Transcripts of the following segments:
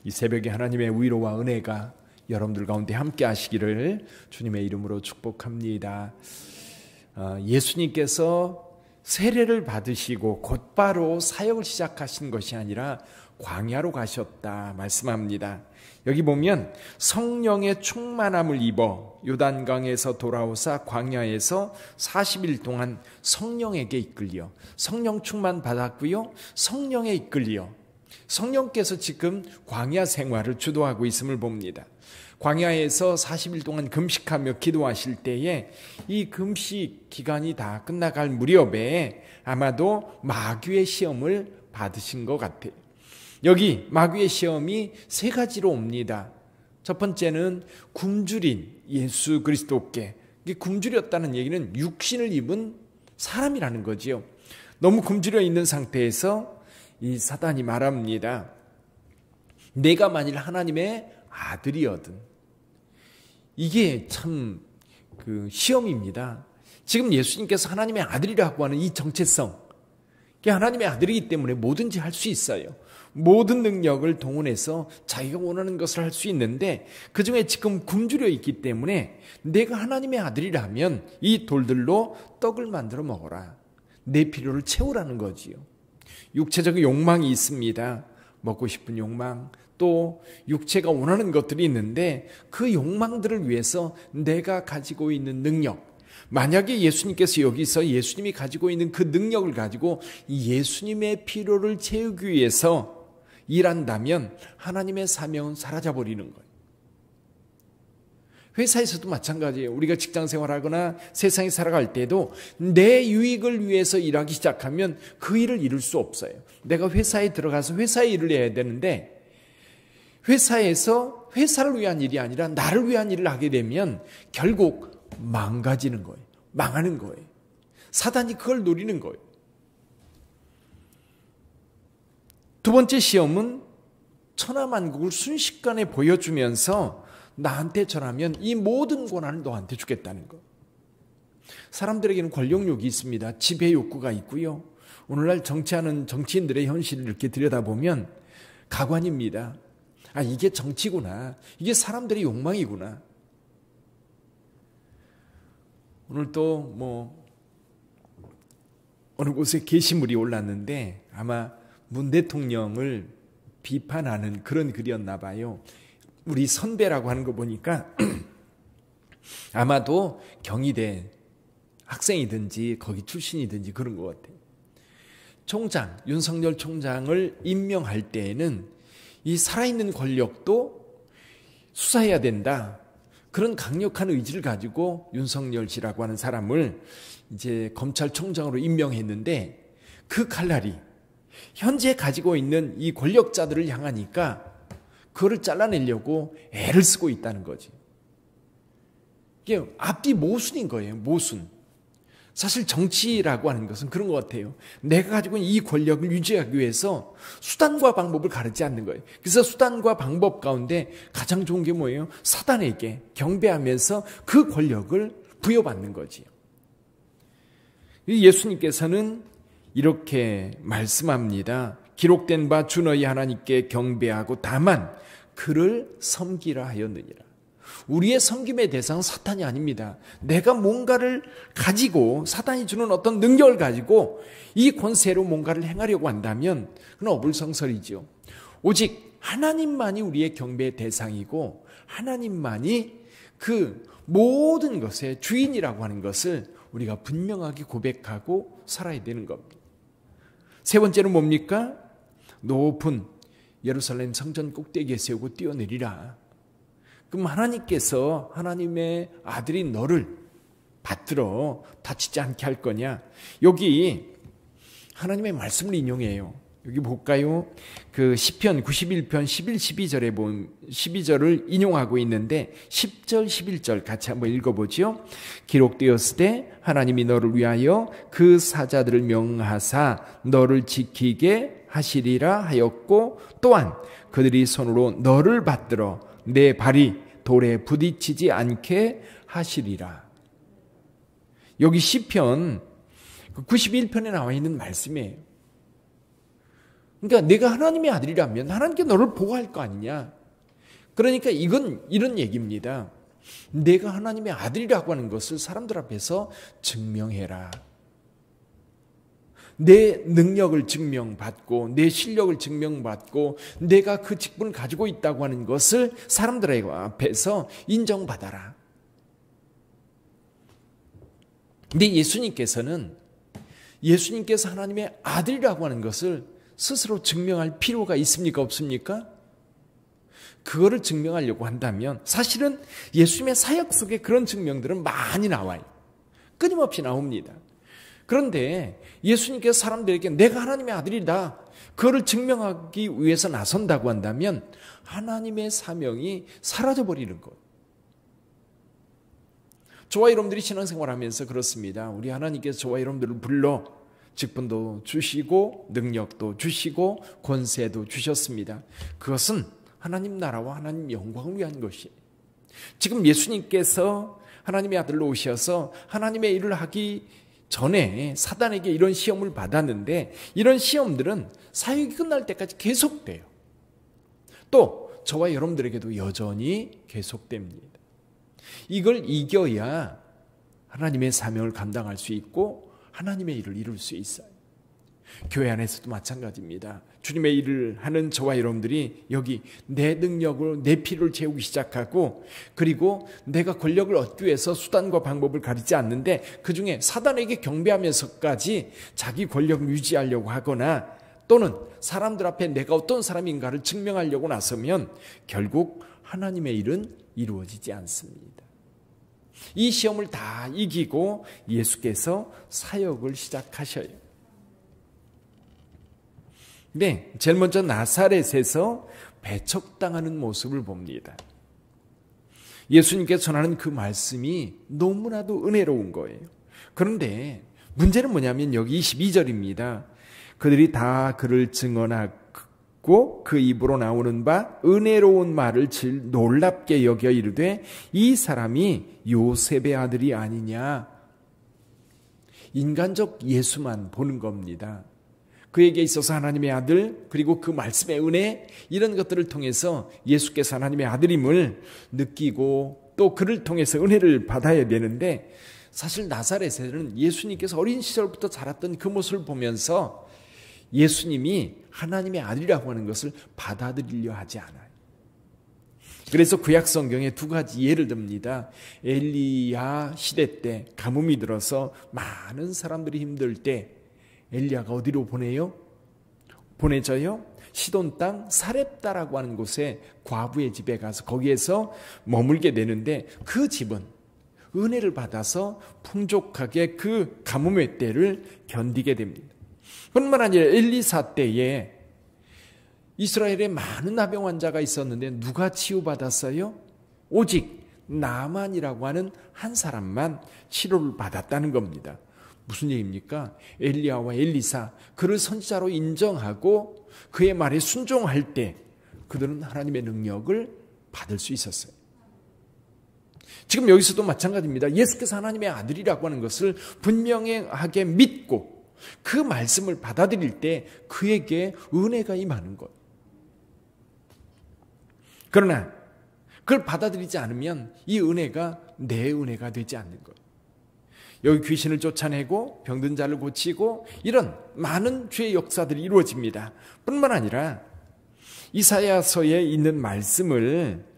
이 새벽에 하나님의 위로와 은혜가 여러분들 가운데 함께 하시기를 주님의 이름으로 축복합니다. 예수님께서 세례를 받으시고 곧바로 사역을 시작하신 것이 아니라 광야로 가셨다 말씀합니다. 여기 보면 성령의 충만함을 입어 요단강에서 돌아오사 광야에서 40일 동안 성령에게 이끌려 성령 충만 받았고요. 성령에 이끌려 성령께서 지금 광야 생활을 주도하고 있음을 봅니다. 광야에서 40일 동안 금식하며 기도하실 때에 이 금식 기간이 다 끝나갈 무렵에 아마도 마귀의 시험을 받으신 것 같아요. 여기 마귀의 시험이 세 가지로 옵니다. 첫 번째는 굶주린 예수 그리스도께, 굶주렸다는 얘기는 육신을 입은 사람이라는 거지요. 너무 굶주려 있는 상태에서 이 사단이 말합니다. 내가 만일 하나님의 아들이거든. 이게 참 시험입니다. 지금 예수님께서 하나님의 아들이라고 하는 이 정체성, 하나님의 아들이기 때문에 뭐든지 할 수 있어요. 모든 능력을 동원해서 자기가 원하는 것을 할 수 있는데 그중에 지금 굶주려 있기 때문에 내가 하나님의 아들이라면 이 돌들로 떡을 만들어 먹어라. 내 필요를 채우라는 거지요. 육체적인 욕망이 있습니다. 먹고 싶은 욕망, 또 육체가 원하는 것들이 있는데 그 욕망들을 위해서 내가 가지고 있는 능력, 만약에 예수님께서 여기서 예수님이 가지고 있는 그 능력을 가지고 예수님의 필요를 채우기 위해서 일한다면 하나님의 사명은 사라져버리는 거예요. 회사에서도 마찬가지예요. 우리가 직장 생활하거나 세상에 살아갈 때도 내 유익을 위해서 일하기 시작하면 그 일을 이룰 수 없어요. 내가 회사에 들어가서 회사의 일을 해야 되는데 회사에서 회사를 위한 일이 아니라 나를 위한 일을 하게 되면 결국 망가지는 거예요. 망하는 거예요. 사단이 그걸 노리는 거예요. 두 번째 시험은 천하만국을 순식간에 보여주면서 나한테 전하면 이 모든 권한을 너한테 주겠다는 거. 사람들에게는 권력욕이 있습니다. 지배 욕구가 있고요. 오늘날 정치하는 정치인들의 현실을 이렇게 들여다보면 가관입니다. 이게 정치구나. 이게 사람들의 욕망이구나. 오늘 또 어느 곳에 게시물이 올랐는데 아마 문 대통령을 비판하는 그런 글이었나 봐요. 우리 선배라고 하는 거 보니까 아마도 경희대 학생이든지 거기 출신이든지 그런 것 같아요. 총장, 윤석열 총장을 임명할 때에는 이 살아있는 권력도 수사해야 된다. 그런 강력한 의지를 가지고 윤석열 씨라고 하는 사람을 이제 검찰총장으로 임명했는데 그 칼날이 현재 가지고 있는 이 권력자들을 향하니까 그거를 잘라내려고 애를 쓰고 있다는 거지. 이게 앞뒤 모순인 거예요. 모순. 사실 정치라고 하는 것은 그런 것 같아요. 내가 가지고 있는 이 권력을 유지하기 위해서 수단과 방법을 가르지 않는 거예요. 그래서 수단과 방법 가운데 가장 좋은 게 뭐예요? 사단에게 경배하면서 그 권력을 부여받는 거지요. 예수님께서는 이렇게 말씀합니다. 기록된 바 주 너희 하나님께 경배하고 다만 그를 섬기라 하였느니라. 우리의 섬김의 대상은 사탄이 아닙니다. 내가 뭔가를 가지고 사탄이 주는 어떤 능력을 가지고 이 권세로 뭔가를 행하려고 한다면 그건 어불성설이죠. 오직 하나님만이 우리의 경배의 대상이고 하나님만이 그 모든 것의 주인이라고 하는 것을 우리가 분명하게 고백하고 살아야 되는 겁니다. 세 번째는 뭡니까? 높은 예루살렘 성전 꼭대기에 세우고 뛰어내리라. 그럼 하나님께서 하나님의 아들이 너를 받들어 다치지 않게 할 거냐? 여기 하나님의 말씀을 인용해요. 여기 볼까요? 그 시편 91편 11, 12절에 본 12절을 인용하고 있는데 10절, 11절 같이 한번 읽어보죠. 기록되었으되 하나님이 너를 위하여 그 사자들을 명하사 너를 지키게 하시리라 하였고 또한 그들이 손으로 너를 받들어 내 발이 돌에 부딪히지 않게 하시리라. 여기 시편 91편에 나와 있는 말씀이에요. 그러니까 내가 하나님의 아들이라면 하나님께 너를 보호할 거 아니냐. 그러니까 이건 이런 얘기입니다. 내가 하나님의 아들이라고 하는 것을 사람들 앞에서 증명해라. 내 능력을 증명받고 내 실력을 증명받고 내가 그 직분을 가지고 있다고 하는 것을 사람들 앞에서 인정받아라. 근데 예수님께서 하나님의 아들이라고 하는 것을 스스로 증명할 필요가 있습니까? 없습니까? 그거를 증명하려고 한다면 사실은 예수님의 사역 속에 그런 증명들은 많이 나와요. 끊임없이 나옵니다. 그런데 예수님께서 사람들에게 내가 하나님의 아들이다, 그거를 증명하기 위해서 나선다고 한다면 하나님의 사명이 사라져버리는 것. 저와 여러분들이 신앙생활하면서 그렇습니다. 우리 하나님께서 저와 여러분들을 불러 직분도 주시고 능력도 주시고 권세도 주셨습니다. 그것은 하나님 나라와 하나님 영광을 위한 것이에요. 지금 예수님께서 하나님의 아들로 오셔서 하나님의 일을 하기 전에 사단에게 이런 시험을 받았는데 이런 시험들은 사역이 끝날 때까지 계속돼요. 또 저와 여러분들에게도 여전히 계속됩니다. 이걸 이겨야 하나님의 사명을 감당할 수 있고 하나님의 일을 이룰 수 있어요. 교회 안에서도 마찬가지입니다. 주님의 일을 하는 저와 여러분들이 여기 내 능력으로 내 필요를 채우기 시작하고, 그리고 내가 권력을 얻기 위해서 수단과 방법을 가리지 않는데 그중에 사단에게 경배하면서까지 자기 권력을 유지하려고 하거나 또는 사람들 앞에 내가 어떤 사람인가를 증명하려고 나서면 결국 하나님의 일은 이루어지지 않습니다. 이 시험을 다 이기고 예수께서 사역을 시작하셔요. 네, 제일 먼저 나사렛에서 배척당하는 모습을 봅니다. 예수님께서 전하는 그 말씀이 너무나도 은혜로운 거예요. 그런데 문제는 뭐냐면 여기 22절입니다. 그들이 다 그를 증언하고 그 입으로 나오는 바 은혜로운 말을 놀랍게 여겨 이르되 이 사람이 요셉의 아들이 아니냐. 인간적 예수만 보는 겁니다. 그에게 있어서 하나님의 아들, 그리고 그 말씀의 은혜, 이런 것들을 통해서 예수께서 하나님의 아들임을 느끼고 또 그를 통해서 은혜를 받아야 되는데, 사실 나사렛에는 예수님께서 어린 시절부터 자랐던 그 모습을 보면서 예수님이 하나님의 아들이라고 하는 것을 받아들이려 하지 않아요. 그래서 구약 성경에 두 가지 예를 듭니다. 엘리야 시대 때 가뭄이 들어서 많은 사람들이 힘들 때 엘리야가 어디로 보내져요? 시돈 땅 사렙다라고 하는 곳에 과부의 집에 가서 거기에서 머물게 되는데, 그 집은 은혜를 받아서 풍족하게 그 가뭄의 때를 견디게 됩니다. 뿐만 아니라 엘리사 때에 이스라엘에 많은 나병 환자가 있었는데 누가 치유받았어요? 오직 나만이라고 하는 한 사람만 치료를 받았다는 겁니다. 무슨 얘기입니까? 엘리야와 엘리사, 그를 선지자로 인정하고 그의 말에 순종할 때 그들은 하나님의 능력을 받을 수 있었어요. 지금 여기서도 마찬가지입니다. 예수께서 하나님의 아들이라고 하는 것을 분명하게 믿고 그 말씀을 받아들일 때 그에게 은혜가 임하는 것. 그러나 그걸 받아들이지 않으면 이 은혜가 내 은혜가 되지 않는 것. 여기 귀신을 쫓아내고 병든 자를 고치고 이런 많은 죄의 역사들이 이루어집니다. 뿐만 아니라 이사야서에 있는 말씀을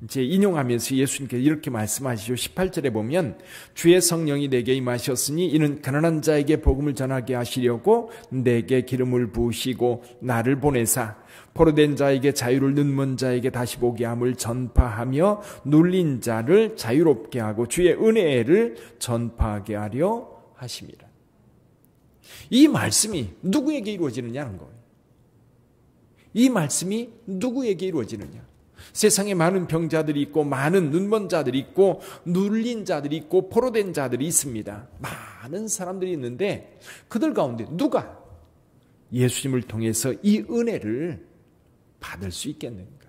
이제 인용하면서 예수님께서 이렇게 말씀하시죠. 18절에 보면 주의 성령이 내게 임하셨으니 이는 가난한 자에게 복음을 전하게 하시려고 내게 기름을 부으시고 나를 보내사 포로된 자에게 자유를, 눈먼 자에게 다시 보게 함을 전파하며 눌린 자를 자유롭게 하고 주의 은혜를 전파하게 하려 하심이라. 이 말씀이 누구에게 이루어지느냐는 거예요. 이 말씀이 누구에게 이루어지느냐. 세상에 많은 병자들이 있고 많은 눈먼 자들이 있고 눌린 자들이 있고 포로된 자들이 있습니다. 많은 사람들이 있는데 그들 가운데 누가 예수님을 통해서 이 은혜를 받을 수 있겠는가?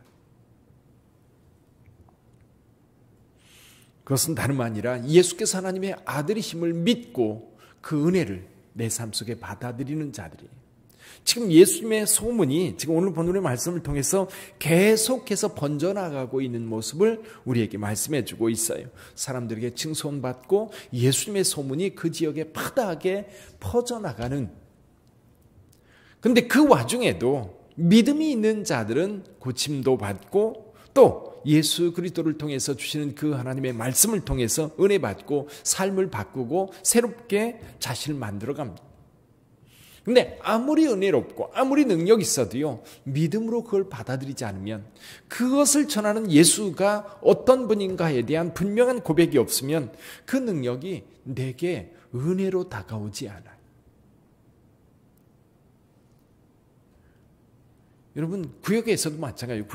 그것은 다름 아니라 예수께서 하나님의 아들이심을 믿고 그 은혜를 내 삶 속에 받아들이는 자들이에요. 지금 예수님의 소문이 지금 오늘 본문의 말씀을 통해서 계속해서 번져나가고 있는 모습을 우리에게 말씀해 주고 있어요. 사람들에게 칭송받고 예수님의 소문이 그 지역에 파다하게 퍼져나가는, 근데 그 와중에도 믿음이 있는 자들은 고침도 받고 또 예수 그리스도를 통해서 주시는 그 하나님의 말씀을 통해서 은혜 받고 삶을 바꾸고 새롭게 자신을 만들어 갑니다. 근데 아무리 은혜롭고 아무리 능력이 있어도요, 믿음으로 그걸 받아들이지 않으면, 그것을 전하는 예수가 어떤 분인가에 대한 분명한 고백이 없으면 그 능력이 내게 은혜로 다가오지 않아요. 여러분, 구역에서도 마찬가지예요.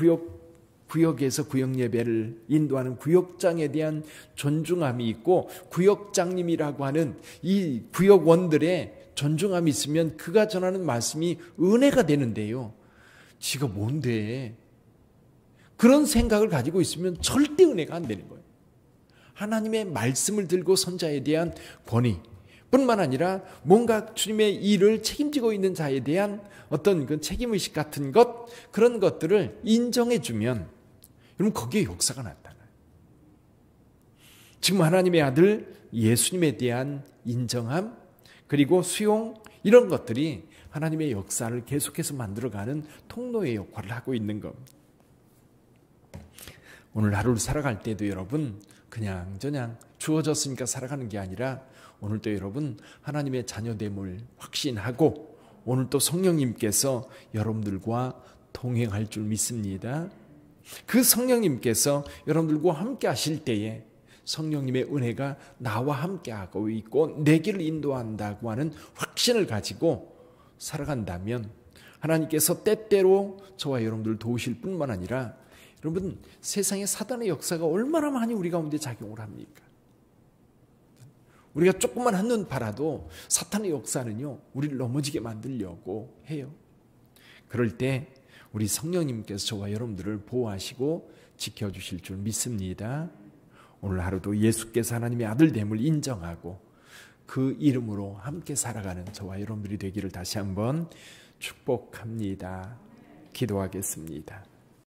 구역에서 구역 예배를 인도하는 구역장에 대한 존중함이 있고, 구역장님이라고 하는 이 구역원들의 존중함이 있으면 그가 전하는 말씀이 은혜가 되는데요, 지가 뭔데? 그런 생각을 가지고 있으면 절대 은혜가 안 되는 거예요. 하나님의 말씀을 들고 선자에 대한 권위 뿐만 아니라 뭔가 주님의 일을 책임지고 있는 자에 대한 어떤 그 책임의식 같은 것, 그런 것들을 인정해 주면 여러분 거기에 역사가 나타나요. 지금 하나님의 아들 예수님에 대한 인정함 그리고 수용, 이런 것들이 하나님의 역사를 계속해서 만들어가는 통로의 역할을 하고 있는 겁니다. 오늘 하루를 살아갈 때도 여러분 그냥 주어졌으니까 살아가는 게 아니라 오늘도 여러분 하나님의 자녀됨을 확신하고 오늘 또 성령님께서 여러분들과 동행할 줄 믿습니다. 그 성령님께서 여러분들과 함께 하실 때에 성령님의 은혜가 나와 함께 하고 있고 내 길을 인도한다고 하는 확신을 가지고 살아간다면 하나님께서 때때로 저와 여러분들을 도우실 뿐만 아니라 여러분 세상에 사단의 역사가 얼마나 많이 우리 가운데 작용을 합니까? 우리가 조금만 한눈 팔아도 사탄의 역사는요 우리를 넘어지게 만들려고 해요. 그럴 때 우리 성령님께서 저와 여러분들을 보호하시고 지켜주실 줄 믿습니다. 오늘 하루도 예수께서 하나님의 아들됨을 인정하고 그 이름으로 함께 살아가는 저와 여러분들이 되기를 다시 한번 축복합니다. 기도하겠습니다.